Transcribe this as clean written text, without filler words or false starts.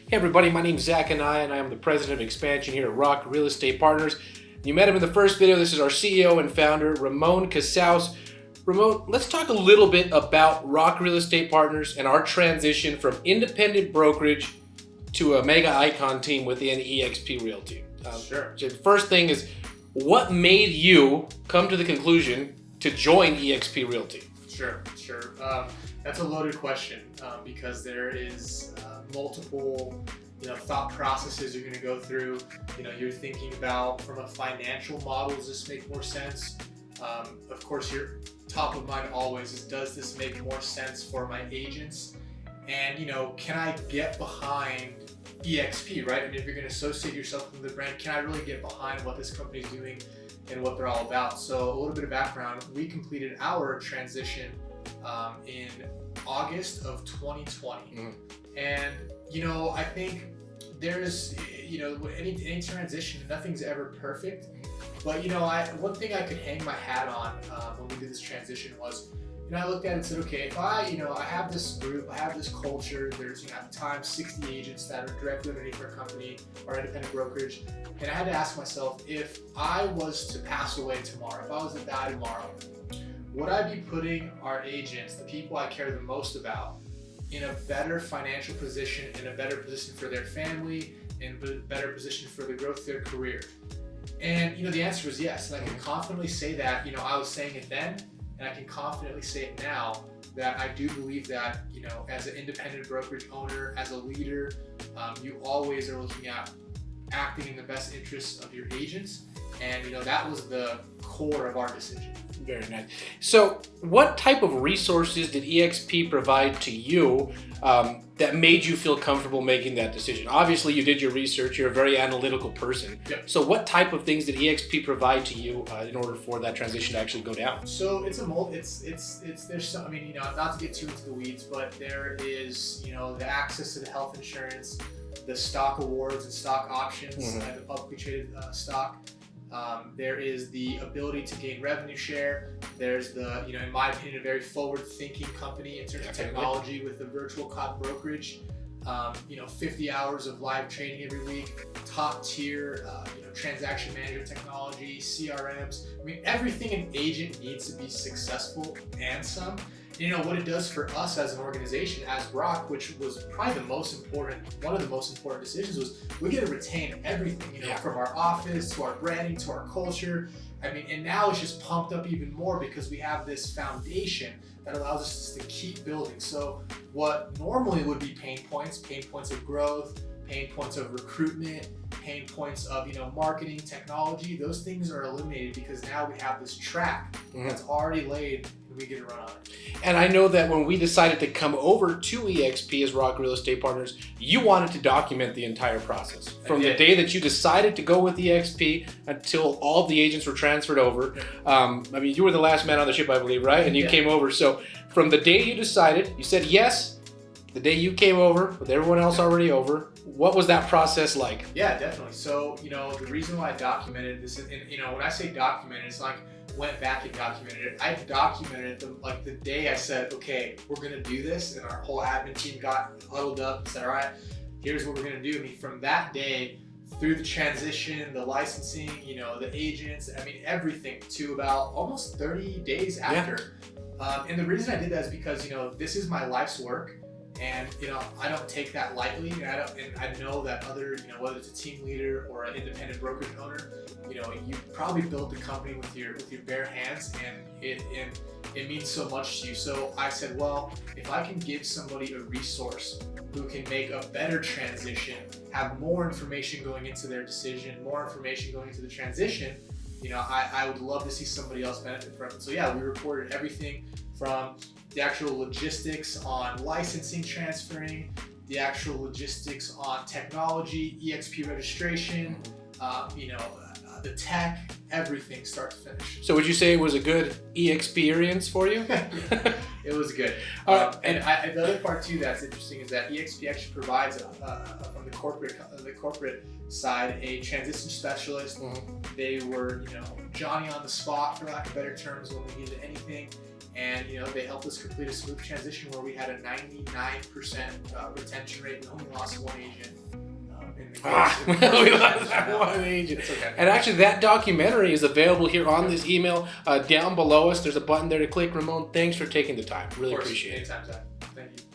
Hey everybody, my name is Zac and I am the President of Expansion here at Rock Real Estate Partners. You met him in the first video. This is our CEO and founder, Ramon Casaus. Ramon, let's talk a little bit about Rock Real Estate Partners and our transition from independent brokerage to a mega icon team within eXp Realty. Sure. So the first thing is, what made you come to the conclusion to join eXp Realty? Sure. That's a loaded question because there is multiple, thought processes you're going to go through. You're thinking about from a financial model, does this make more sense? Of course, your top of mind always is, does this make more sense for my agents? And can I get behind eXp, right? I mean, if you're going to associate yourself with the brand, can I really get behind what this company is doing and what they're all about? So a little bit of background: we completed our transition in August of 2020. And, I think there's, any transition, nothing's ever perfect. But, one thing I could hang my hat on when we did this transition was, I looked at it and said, okay, if I have this group, I have this culture, there's, at the time, 60 agents that are directly underneath our company, our independent brokerage. And I had to ask myself, if I was to pass away tomorrow, if I was to die tomorrow, would I be putting our agents, the people I care the most about, in a better financial position, in a better position for their family, in a better position for the growth of their career? And the answer was yes. And I can confidently say that, I was saying it then, and I can confidently say it now, that I do believe that, as an independent brokerage owner, as a leader, you always are looking at acting in the best interests of your agents. And, that was the core of our decision. Very nice. So what type of resources did eXp provide to you that made you feel comfortable making that decision? Obviously, you did your research. You're a very analytical person. Yep. So what type of things did eXp provide to you in order for that transition to actually go down? So there's some, not to get too into the weeds, but there is, the access to the health insurance, the stock awards and stock options, and the publicly traded stock. There is the ability to gain revenue share. There's the, in my opinion, a very forward-thinking company in terms of technology with the virtual cloud brokerage. 50 hours of live training every week, top tier, transaction manager technology, CRMs. Everything an agent needs to be successful and some. What it does for us as an organization, as Rock, which was probably one of the most important decisions, was we get to retain everything, from our office to our branding to our culture. And now it's just pumped up even more because we have this foundation that allows us to keep building. So what normally would be pain points of growth, pain points of recruitment, pain points of marketing, technology, those things are eliminated because now we have this track that's already laid and we get to run on it. And I know that when we decided to come over to eXp as Rock Real Estate Partners, you wanted to document the entire process. From the day that you decided to go with eXp until all the agents were transferred over. You were the last man on the ship, I believe, right? And you came over. So from the day you decided, you said yes, the day you came over with everyone else already over, what was that process like? Yeah, definitely. So, the reason why I documented this, and when I say documented, it's like went back and documented it. I documented it the day I said, okay, we're gonna do this, and our whole admin team got huddled up and said, all right, here's what we're gonna do. From that day through the transition, the licensing, the agents, everything, to about almost 30 days after. And the reason I did that is because, this is my life's work. And I don't take that lightly, and I know that other, whether it's a team leader or an independent brokerage owner, you probably built the company with your bare hands, and it means so much to you. So I said, well, if I can give somebody a resource who can make a better transition, have more information going into their decision, more information going into the transition, I would love to see somebody else benefit from it. So we recorded everything from the actual logistics on licensing, transferring, the actual logistics on technology, eXp registration, the tech, everything start to finish. So would you say it was a good experience for you? It was good. And the other part too that's interesting is that eXp actually provides from the corporate side a transition specialist. They were Johnny on the spot, for lack of better terms, when we needed anything. And they helped us complete a smooth transition where we had a 99% retention rate. We only lost one agent. In the case. We lost one agent. It's okay. And actually, that documentary is available here on this email down below us. There's a button there to click. Ramon, thanks for taking the time. Really appreciate it. Anytime, Zach. Thank you.